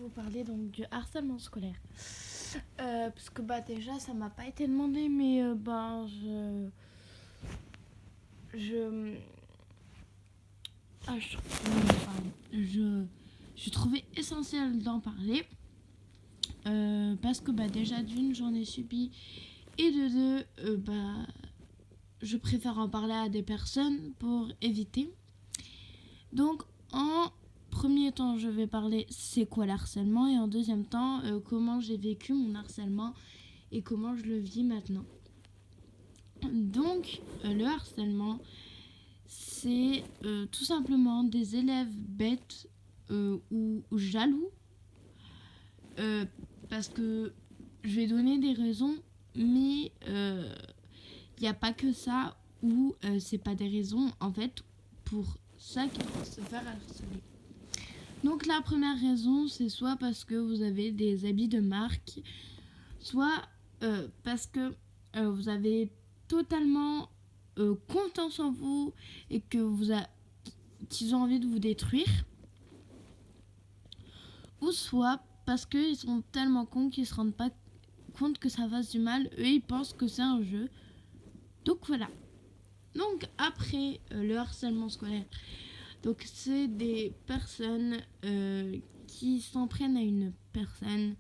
vous parler donc du harcèlement scolaire. Parce que déjà ça m'a pas été demandé, mais je ah, je trouvais essentiel d'en parler parce que déjà d'une j'en ai subi et de deux je préfère en parler à des personnes pour éviter. Donc en premier temps, je vais parler c'est quoi le harcèlement et en deuxième temps, comment j'ai vécu mon harcèlement et comment je le vis maintenant. Donc, le harcèlement, c'est tout simplement des élèves bêtes ou jaloux parce que je vais donner des raisons, mais il n'y a pas que ça ou c'est pas des raisons en fait pour ça qu'il faut se faire harceler. Donc la première raison, c'est soit parce que vous avez des habits de marque, soit parce que vous avez totalement confiance en vous et que qu'ils ont envie de vous détruire, ou soit parce qu'ils sont tellement cons qu'ils se rendent pas compte que ça fasse du mal. Eux, ils pensent que c'est un jeu. Donc voilà. Donc après le harcèlement scolaire, donc c'est des personnes qui s'en prennent à une personne.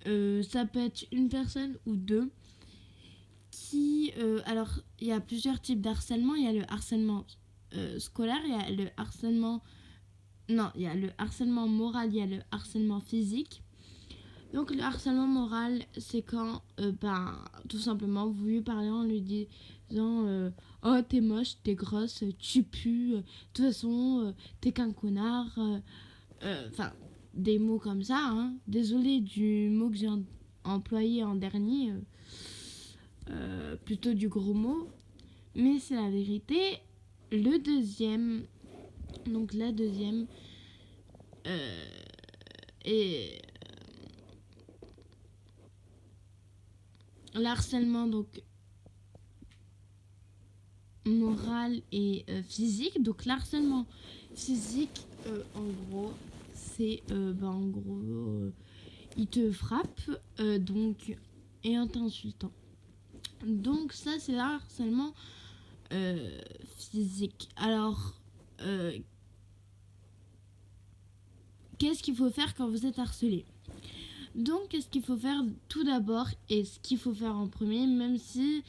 Ça peut être une personne ou deux alors il y a plusieurs types d'harcèlement. Il y a le harcèlement scolaire, il y a le harcèlement moral, il y a le harcèlement physique. Donc le harcèlement moral, c'est quand tout simplement vous lui parlez en lui disant oh t'es moche, t'es grosse, tu pues, de toute façon t'es qu'un connard, des mots comme ça, hein. Désolée du mot que j'ai employé en dernier, plutôt du gros mot, mais c'est la vérité. La deuxième est l'harcèlement donc moral et physique. Donc l'harcèlement physique, en gros, c'est il te frappe et en t'insultant. Donc ça c'est l'harcèlement physique. Alors qu'est-ce qu'il faut faire quand vous êtes harcelé? Donc qu'est-ce qu'il faut faire tout d'abord, et ce qu'il faut faire en premier, même si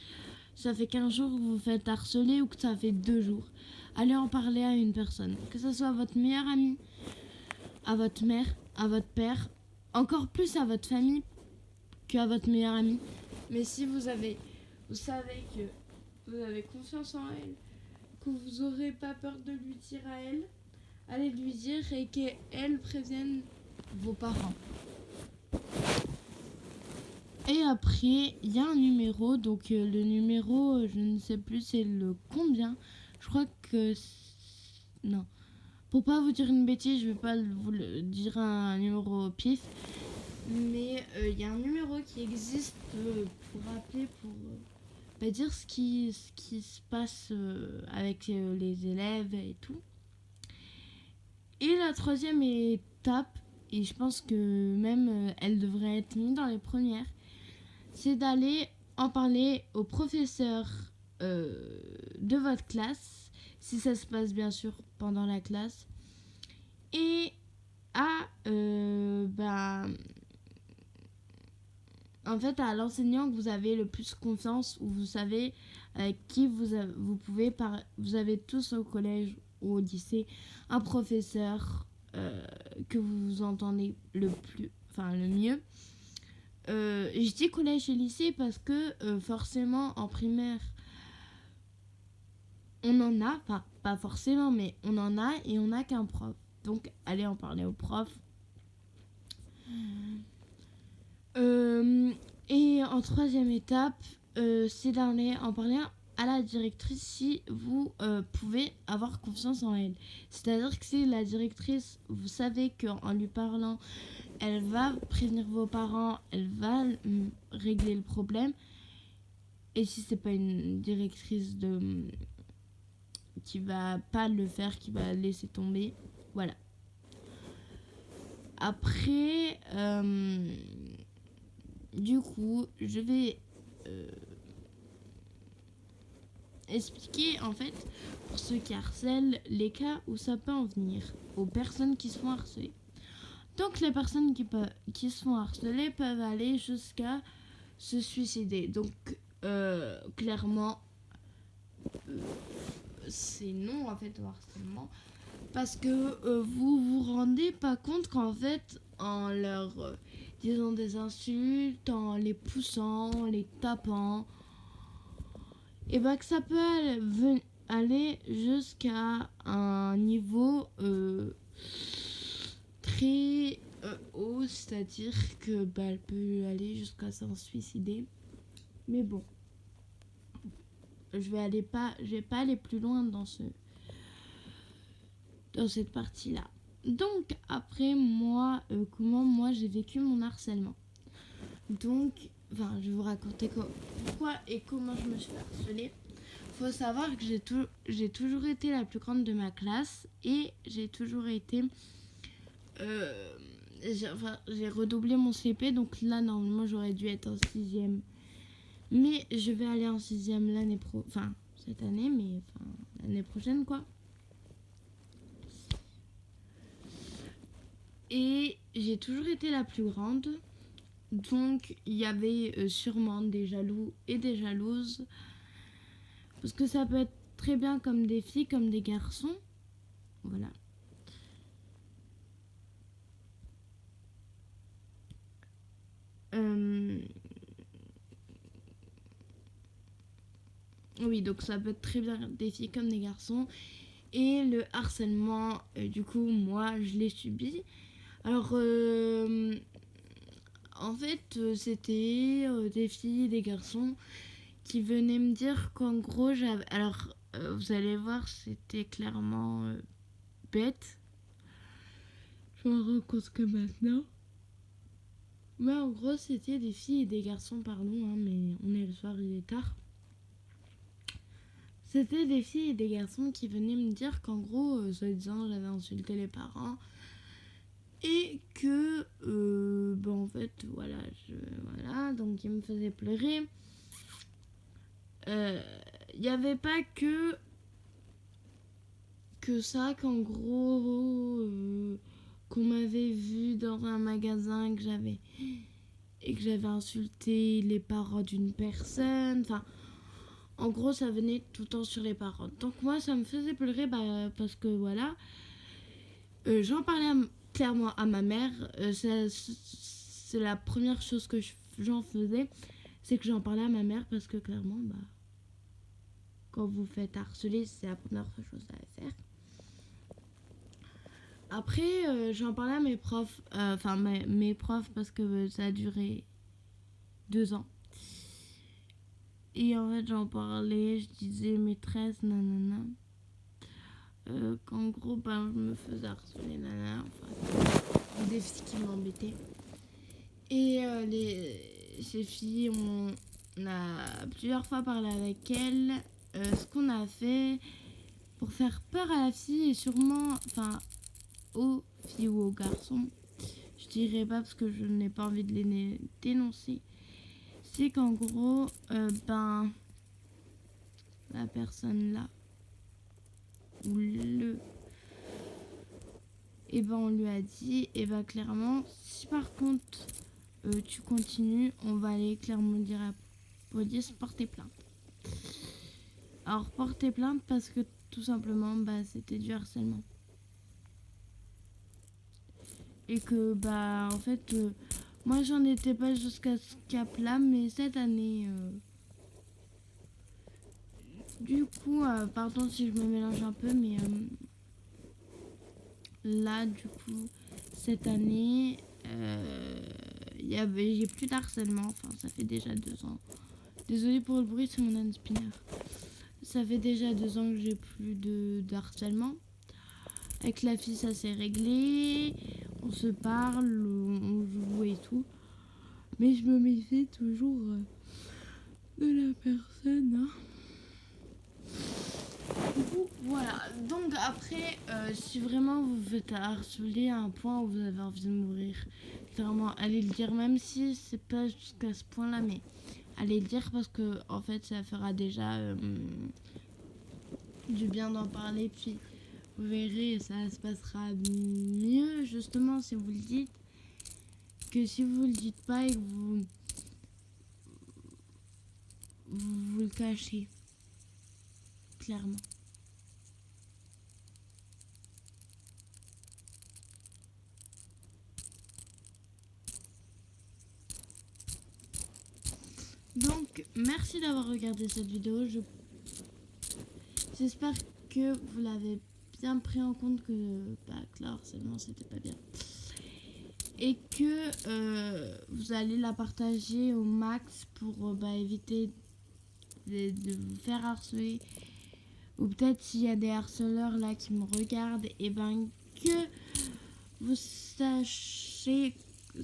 ça fait 15 jours que vous vous faites harceler ou que ça fait 2 jours, allez en parler à une personne, que ce soit à votre meilleur ami, à votre mère, à votre père, encore plus à votre famille qu'à votre meilleur ami. Mais si vous savez que vous avez confiance en elle, que vous n'aurez pas peur de lui dire à elle, allez lui dire et qu'elle prévienne vos parents. Et après, il y a un numéro, donc le numéro, je ne sais plus c'est le combien. Je crois que... Non. Pour pas vous dire une bêtise, je vais pas vous le dire un numéro au pif. Mais il y a un numéro qui existe pour appeler, pour dire ce qui se passe avec les élèves et tout. Et la troisième étape, et je pense que même elle devrait être mise dans les premières, c'est d'aller en parler au professeur de votre classe, si ça se passe bien sûr pendant la classe, et à l'enseignant que vous avez le plus confiance, ou vous savez avec qui vous pouvez vous avez tous au collège ou au lycée un professeur que vous entendez le mieux. Je dis collège et lycée parce que forcément en primaire on en a, pas forcément, mais on en a et on n'a qu'un prof. Donc allez en parler au prof. Et en troisième étape, c'est d'aller en parler à la directrice si vous pouvez avoir confiance en elle. C'est-à-dire que si la directrice, vous savez qu'en lui parlant, elle va prévenir vos parents, elle va régler le problème. Et si c'est pas une directrice qui va pas le faire, qui va laisser tomber, voilà. Après, du coup, je vais expliquer en fait pour ceux qui harcèlent les cas où ça peut en venir aux personnes qui se font harceler. Donc les personnes qui se font harceler peuvent aller jusqu'à se suicider. Donc clairement c'est non en fait au harcèlement parce que vous vous rendez pas compte qu'en fait en leur disant des insultes, en les poussant, en les tapant, et ben que ça peut aller jusqu'à un niveau très haut, c'est-à-dire que bah, elle peut aller jusqu'à s'en suicider. Mais bon, je vais pas aller plus loin dans cette partie-là. Donc après moi, comment moi j'ai vécu mon harcèlement. Donc, enfin, je vais vous raconter pourquoi et comment je me suis fait harceler. Faut savoir que j'ai toujours été la plus grande de ma classe et j'ai toujours été j'ai redoublé mon CP, donc là normalement j'aurais dû être en 6ème, mais je vais aller en 6ème cette année, mais l'année prochaine quoi. Et j'ai toujours été la plus grande, donc il y avait sûrement des jaloux et des jalouses, parce que ça peut être très bien comme des filles comme des garçons, voilà. Oui, donc ça peut être très bien des filles comme des garçons. Et le harcèlement, du coup, moi, je l'ai subi. Alors, en fait, c'était des filles, des garçons qui venaient me dire qu'en gros, j'avais... Alors, vous allez voir, c'était clairement bête. Je m'en rends compte que maintenant. Mais en gros, c'était des filles et des garçons, pardon, hein, mais on est le soir, il est tard. C'était des filles et des garçons qui venaient me dire qu'en gros, soi-disant, j'avais insulté les parents. Et que, en fait, voilà, donc ils me faisaient pleurer. Il n'y avait pas que ça, qu'en gros, qu'on m'avait vu dans un magasin, que j'avais insulté les parents d'une personne. Enfin, en gros, ça venait tout le temps sur les parents. Donc moi, ça me faisait pleurer parce que voilà, j'en parlais clairement à ma mère. C'est la première chose que j'en faisais, c'est que j'en parlais à ma mère parce que clairement, quand vous faites harceler, c'est la première chose à faire. Après, j'en parlais à mes profs, mes profs parce que ça a duré 2 ans. Et en fait, j'en parlais, je disais maîtresse, nanana. Qu'en gros, je me faisais harceler, nanana. Enfin, des filles qui m'embêtaient. Et ces filles, on a plusieurs fois parlé avec elles. Ce qu'on a fait pour faire peur à la fille et sûrement, aux filles ou aux garçons, je dirais pas parce que je n'ai pas envie de les dénoncer, c'est qu'en gros, la personne là, ou on lui a dit, clairement, si par contre tu continues, on va aller clairement dire à la police, porter plainte. Alors porter plainte parce que tout simplement, c'était du harcèlement. Et que, en fait, moi j'en étais pas jusqu'à ce cap-là, mais cette année, du coup, pardon si je me mélange un peu, mais là, du coup, cette année, j'ai plus d'harcèlement. Enfin, ça fait déjà 2 ans. Désolée pour le bruit, c'est mon hand spinner. Ça fait déjà 2 ans que j'ai plus de harcèlement. Avec la fille, ça s'est réglé. On se parle, on joue et tout. Mais je me méfie toujours de la personne. Hein. Voilà, donc après, si vraiment vous vous faites harceler à un point où vous avez envie de mourir, clairement, allez le dire, même si c'est pas jusqu'à ce point-là, mais allez le dire parce que en fait, ça fera déjà du bien d'en parler, puis vous verrez, ça se passera mieux justement si vous le dites que si vous le dites pas et que vous le cachez, clairement. Donc, merci d'avoir regardé cette vidéo. J'espère que vous l'avez bien pris en compte que le harcèlement c'était pas bien. Et que vous allez la partager au max pour éviter de vous faire harceler. Ou peut-être s'il y a des harceleurs là qui me regardent, et ben que vous sachiez que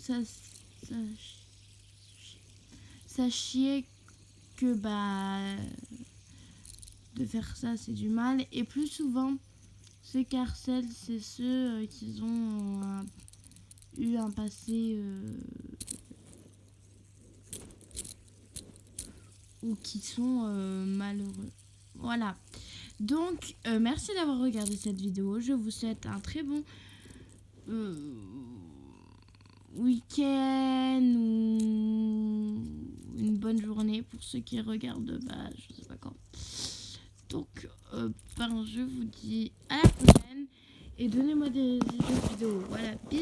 de faire ça c'est du mal. Et plus souvent ceux qui harcèlent c'est ceux qui ont eu un passé ou qui sont malheureux. Voilà. Donc merci d'avoir regardé cette vidéo. Je vous souhaite un très bon week-end ou une bonne journée pour ceux qui regardent je sais pas quand. Donc je vous dis à la prochaine et donnez-moi des vidéos. Voilà.